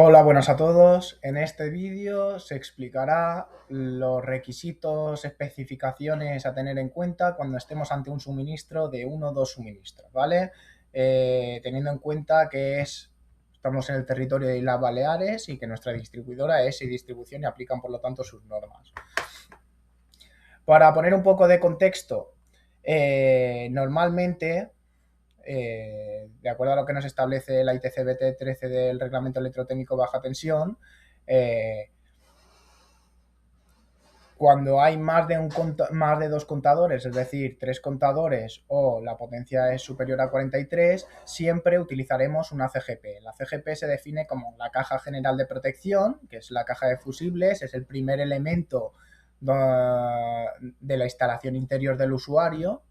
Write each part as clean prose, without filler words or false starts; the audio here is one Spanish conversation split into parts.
Hola, buenas a todos. En este vídeo se explicará los requisitos, especificaciones a tener en cuenta cuando estemos ante un suministro de uno o dos suministros, ¿vale? Teniendo en cuenta que estamos en el territorio de Islas Baleares y que nuestra distribuidora es y distribución y aplican por lo tanto sus normas. Para poner un poco de contexto, normalmente de acuerdo a lo que nos establece la ITCBT 13 del Reglamento Electrotécnico Baja Tensión, eh, cuando hay más de dos contadores, es decir, tres contadores o la potencia es superior a 43, siempre utilizaremos una CGP. La CGP se define como la caja general de protección, que es la caja de fusibles, es el primer elemento de la instalación interior del usuario,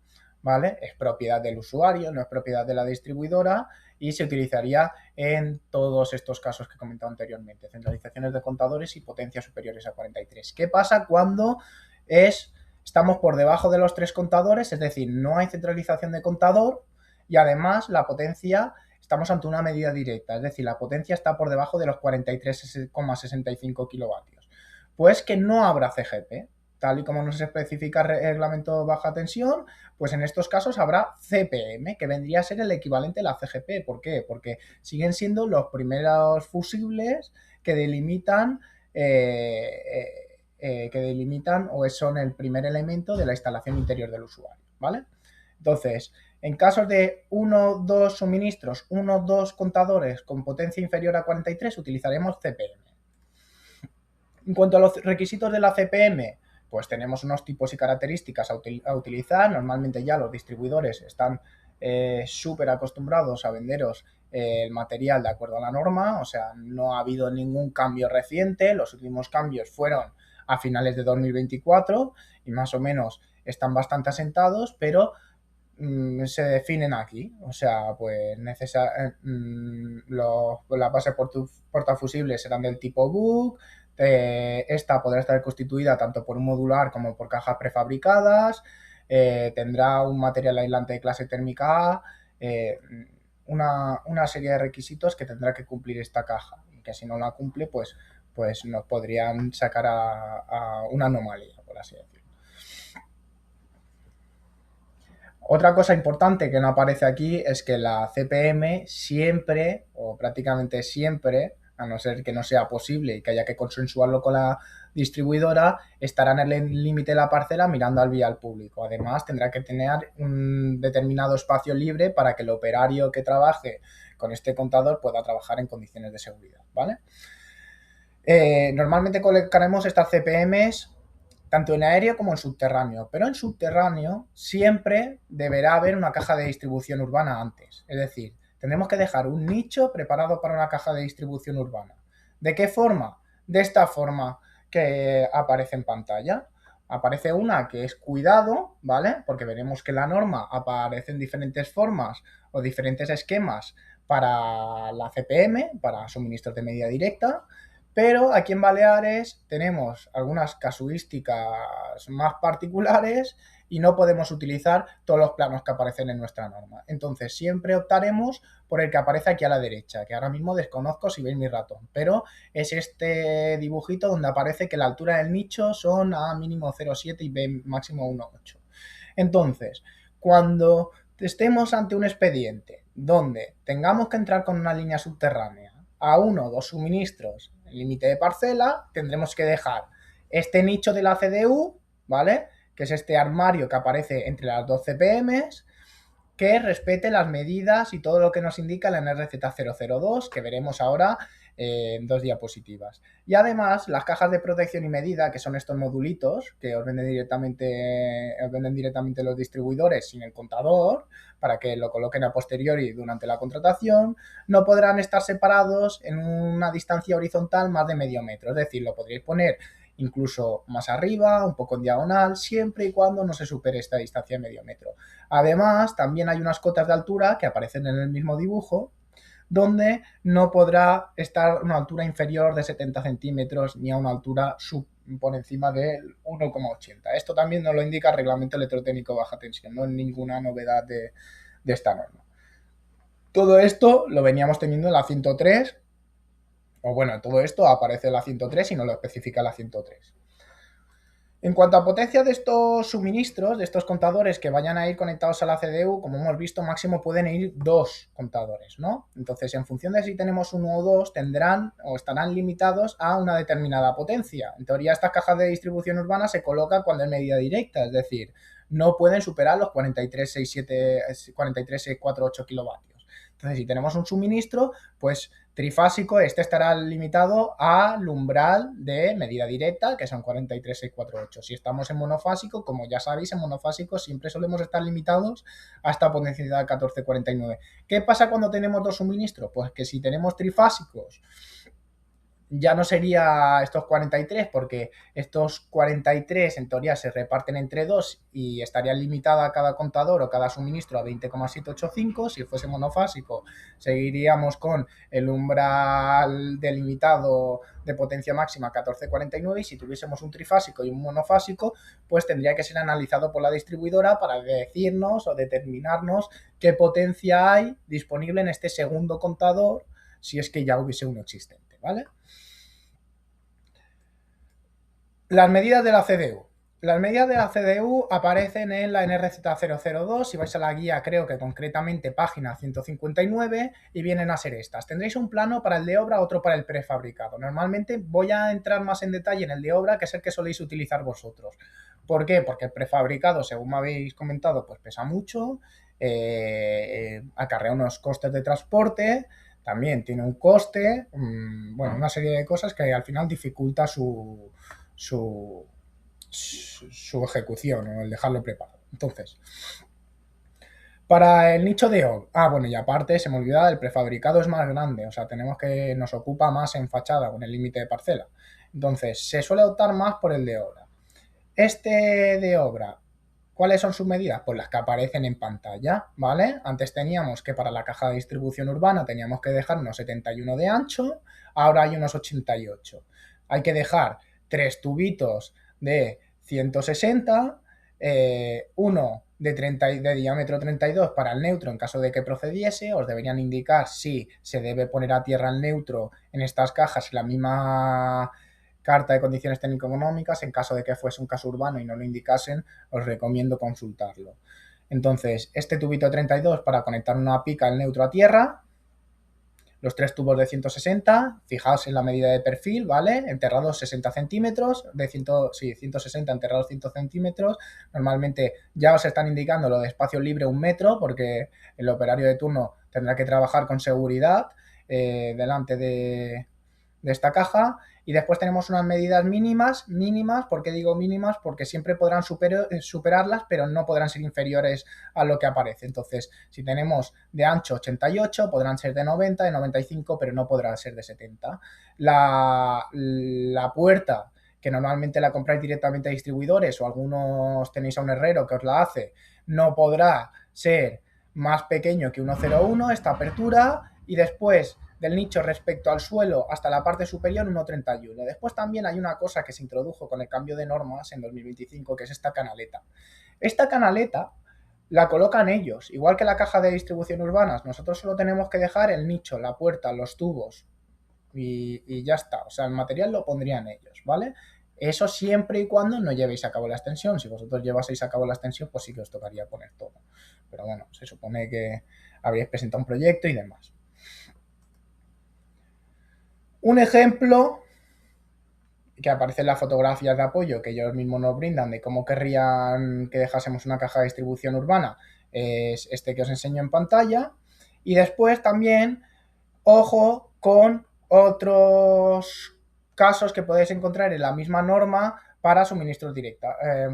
¿vale? Es propiedad del usuario, no es propiedad de la distribuidora y se utilizaría en todos estos casos que he comentado anteriormente, centralizaciones de contadores y potencias superiores a 43. ¿Qué pasa cuando estamos por debajo de los tres contadores? Es decir, no hay centralización de contador y además la potencia, estamos ante una medida directa, es decir, la potencia está por debajo de los 43,65 kilovatios. Pues que no habrá CGP, tal y como nos especifica el reglamento baja tensión, pues en estos casos habrá CPM, que vendría a ser el equivalente a la CGP. ¿Por qué? Porque siguen siendo los primeros fusibles que delimitan o son el primer elemento de la instalación interior del usuario, ¿vale? Entonces, en casos de uno o dos suministros, uno o dos contadores con potencia inferior a 43, utilizaremos CPM. En cuanto a los requisitos de la CPM, pues tenemos unos tipos y características a utilizar. Normalmente ya los distribuidores están súper acostumbrados a venderos el material de acuerdo a la norma, o sea, no ha habido ningún cambio reciente. Los últimos cambios fueron a finales de 2024 y más o menos están bastante asentados, pero se definen aquí, o sea, pues las bases portafusibles serán del tipo book. Esta podrá estar constituida tanto por un modular como por cajas prefabricadas, tendrá un material aislante de clase térmica A, una serie de requisitos que tendrá que cumplir esta caja y que si no la cumple, pues nos podrían sacar a una anomalía, por así decirlo. Otra cosa importante que no aparece aquí es que la CPM siempre, o prácticamente siempre, a no ser que no sea posible y que haya que consensuarlo con la distribuidora, estará en el límite de la parcela mirando al vial público. Además, tendrá que tener un determinado espacio libre para que el operario que trabaje con este contador pueda trabajar en condiciones de seguridad, ¿vale? Normalmente colocaremos estas CPMs tanto en aéreo como en subterráneo, pero en subterráneo siempre deberá haber una caja de distribución urbana antes, es decir, tendremos que dejar un nicho preparado para una caja de distribución urbana. ¿De qué forma? De esta forma que aparece en pantalla. Aparece una que es cuidado, ¿vale? Porque veremos que la norma aparece en diferentes formas o diferentes esquemas para la CPM, para suministros de medida directa, pero aquí en Baleares tenemos algunas casuísticas más particulares y no podemos utilizar todos los planos que aparecen en nuestra norma. Entonces siempre optaremos por el que aparece aquí a la derecha, que ahora mismo desconozco si veis mi ratón, pero es este dibujito donde aparece que la altura del nicho son A mínimo 0,7 y B máximo 1,8. Entonces, cuando estemos ante un expediente donde tengamos que entrar con una línea subterránea a uno o dos suministros en límite de parcela, tendremos que dejar este nicho de la CDU, ¿vale? Que es este armario que aparece entre las dos CPMs, que respete las medidas y todo lo que nos indica la NRZ002, que veremos ahora en dos diapositivas. Y además, las cajas de protección y medida, que son estos modulitos que os venden directamente los distribuidores sin el contador, para que lo coloquen a posteriori durante la contratación, no podrán estar separados en una distancia horizontal más de medio metro. Es decir, lo podréis poner incluso más arriba, un poco en diagonal, siempre y cuando no se supere esta distancia de medio metro. Además, también hay unas cotas de altura que aparecen en el mismo dibujo, donde no podrá estar una altura inferior de 70 centímetros ni a una altura por encima del 1,80. Esto también nos lo indica el reglamento electrotécnico baja tensión, no es ninguna novedad de esta norma. Todo esto lo veníamos teniendo en la 103 O bueno, todo esto aparece la 103 y no lo especifica la 103. En cuanto a potencia de estos suministros, de estos contadores que vayan a ir conectados a la CDU, como hemos visto, máximo pueden ir 2 contadores, ¿no? Entonces, en función de si tenemos uno o dos, tendrán o estarán limitados a una determinada potencia. En teoría, estas cajas de distribución urbana se colocan cuando es medida directa, es decir, no pueden superar los 43,648 kilovatios. Entonces, si tenemos un suministro, pues trifásico, este estará limitado al umbral de medida directa, que son 43,648. Si estamos en monofásico, como ya sabéis, en monofásico siempre solemos estar limitados a esta potencialidad 1449. ¿Qué pasa cuando tenemos dos suministros? Pues que si tenemos trifásicos, ya no sería estos 43, porque estos 43 en teoría se reparten entre dos y estaría limitada cada contador o cada suministro a 20,785. Si fuese monofásico, seguiríamos con el umbral delimitado de potencia máxima 1449, y si tuviésemos un trifásico y un monofásico, pues tendría que ser analizado por la distribuidora para decirnos o determinarnos qué potencia hay disponible en este segundo contador, si es que ya hubiese uno existente, ¿vale? Las medidas de la CDU. Las medidas de la CDU aparecen en la NRZ002. Si vais a la guía, creo que concretamente página 159, y vienen a ser estas. Tendréis un plano para el de obra, otro para el prefabricado. Normalmente voy a entrar más en detalle en el de obra, que es el que soléis utilizar vosotros. ¿Por qué? Porque el prefabricado, según me habéis comentado, pues pesa mucho, acarrea unos costes de transporte, también tiene un coste, bueno, una serie de cosas que al final dificulta su, su ejecución o el dejarlo preparado. Entonces, para el nicho de obra, bueno, y aparte se me olvidaba, el prefabricado es más grande, o sea, tenemos que nos ocupa más en fachada con el límite de parcela. Entonces, se suele optar más por el de obra. Este de obra, ¿cuáles son sus medidas? Pues las que aparecen en pantalla, ¿vale? Antes teníamos que para la caja de distribución urbana teníamos que dejar unos 71 de ancho, ahora hay unos 88. Hay que dejar 3 tubitos de 160, uno de diámetro 32 para el neutro en caso de que procediese. Os deberían indicar si se debe poner a tierra el neutro en estas cajas, la misma carta de condiciones técnico-económicas. En caso de que fuese un caso urbano y no lo indicasen, os recomiendo consultarlo. Entonces, este tubito 32 para conectar una pica al neutro a tierra, los 3 tubos de 160, fijaos en la medida de perfil, ¿vale? Enterrados 60 centímetros, 160 enterrados 100 centímetros. Normalmente ya os están indicando lo de espacio libre 1 metro, porque el operario de turno tendrá que trabajar con seguridad delante de esta caja. Y después tenemos unas medidas mínimas. ¿Por qué digo mínimas? Porque siempre podrán superarlas, pero no podrán ser inferiores a lo que aparece. Entonces, si tenemos de ancho 88, podrán ser de 90, de 95, pero no podrán ser de 70. La puerta, que normalmente la compráis directamente a distribuidores, o algunos tenéis a un herrero que os la hace, no podrá ser más pequeño que 1,01 esta apertura. Y después del nicho respecto al suelo hasta la parte superior 1,31. Después también hay una cosa que se introdujo con el cambio de normas en 2025, que es esta canaleta. Esta canaleta la colocan ellos, igual que la caja de distribución urbanas. Nosotros solo tenemos que dejar el nicho, la puerta, los tubos y ya está. O sea, el material lo pondrían ellos, ¿vale? Eso siempre y cuando no llevéis a cabo la extensión. Si vosotros llevaseis a cabo la extensión, pues sí que os tocaría poner todo. Pero bueno, se supone que habríais presentado un proyecto y demás. Un ejemplo que aparece en las fotografías de apoyo que ellos mismos nos brindan de cómo querrían que dejásemos una caja de distribución urbana es este que os enseño en pantalla. Y después también, ojo con otros casos que podéis encontrar en la misma norma para suministros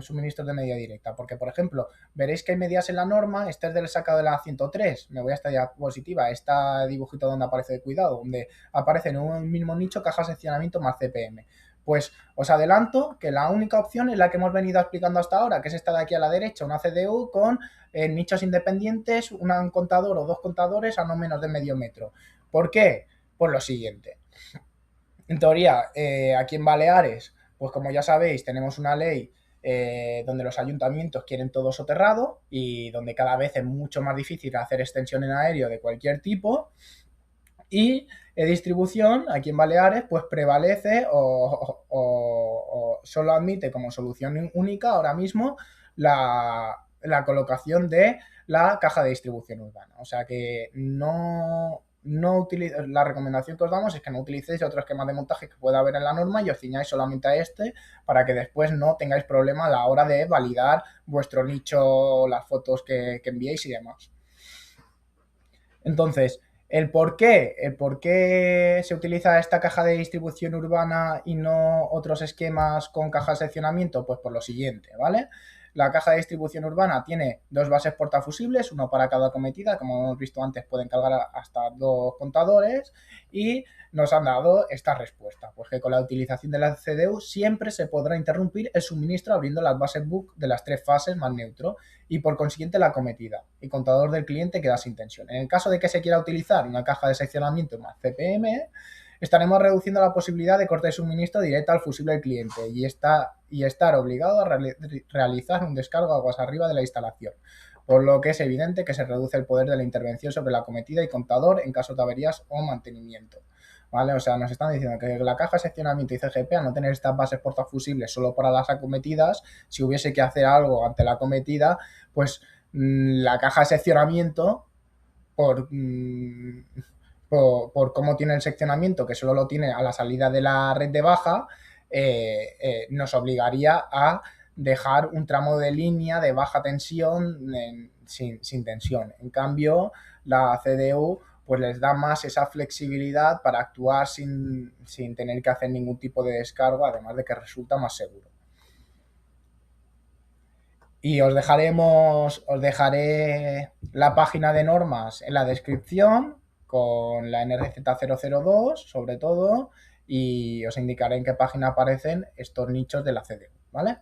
suministros de medida directa, porque por ejemplo veréis que hay medidas en la norma. Este es del sacado de la 103, me voy a esta diapositiva, este dibujito donde aparece de cuidado, donde aparece en un mismo nicho cajas de seccionamiento más CPM. Pues os adelanto que la única opción es la que hemos venido explicando hasta ahora, que es esta de aquí a la derecha, una CDU con nichos independientes, un contador o 2 contadores a no menos de medio metro. ¿Por qué? Pues lo siguiente. En teoría, aquí en Baleares, pues como ya sabéis, tenemos una ley donde los ayuntamientos quieren todo soterrado y donde cada vez es mucho más difícil hacer extensión en aéreo de cualquier tipo. Y distribución, aquí en Baleares, pues prevalece o solo admite como solución única ahora mismo la colocación de la caja de distribución urbana. O sea que la recomendación que os damos es que no utilicéis otro esquema de montaje que pueda haber en la norma y os ciñáis solamente a este para que después no tengáis problema a la hora de validar vuestro nicho, las fotos que enviéis y demás. Entonces, ¿el por qué se utiliza esta caja de distribución urbana y no otros esquemas con caja de seccionamiento? Pues por lo siguiente, ¿vale? La caja de distribución urbana tiene dos bases portafusibles, uno para cada cometida, como hemos visto antes pueden cargar hasta 2 contadores, y nos han dado esta respuesta, pues que con la utilización de la CDU siempre se podrá interrumpir el suministro abriendo las bases book de las 3 fases más neutro y por consiguiente la cometida. El contador del cliente queda sin tensión. En el caso de que se quiera utilizar una caja de seccionamiento más CPM, estaremos reduciendo la posibilidad de corte de suministro directo al fusible del cliente y estar obligado a realizar un descargo aguas arriba de la instalación, por lo que es evidente que se reduce el poder de la intervención sobre la cometida y contador en caso de averías o mantenimiento. ¿Vale? O sea, nos están diciendo que la caja de seccionamiento y CGP, al no tener estas bases portafusibles solo para las acometidas, si hubiese que hacer algo ante la acometida, pues la caja de seccionamiento, por, por cómo tiene el seccionamiento, que solo lo tiene a la salida de la red de baja, nos obligaría a dejar un tramo de línea de baja tensión sin tensión. En cambio, la CDU pues les da más esa flexibilidad para actuar sin tener que hacer ningún tipo de descargo, además de que resulta más seguro. Y os dejaré la página de normas en la descripción con la NRZ002 sobre todo y os indicaré en qué página aparecen estos nichos de la CDU, ¿vale?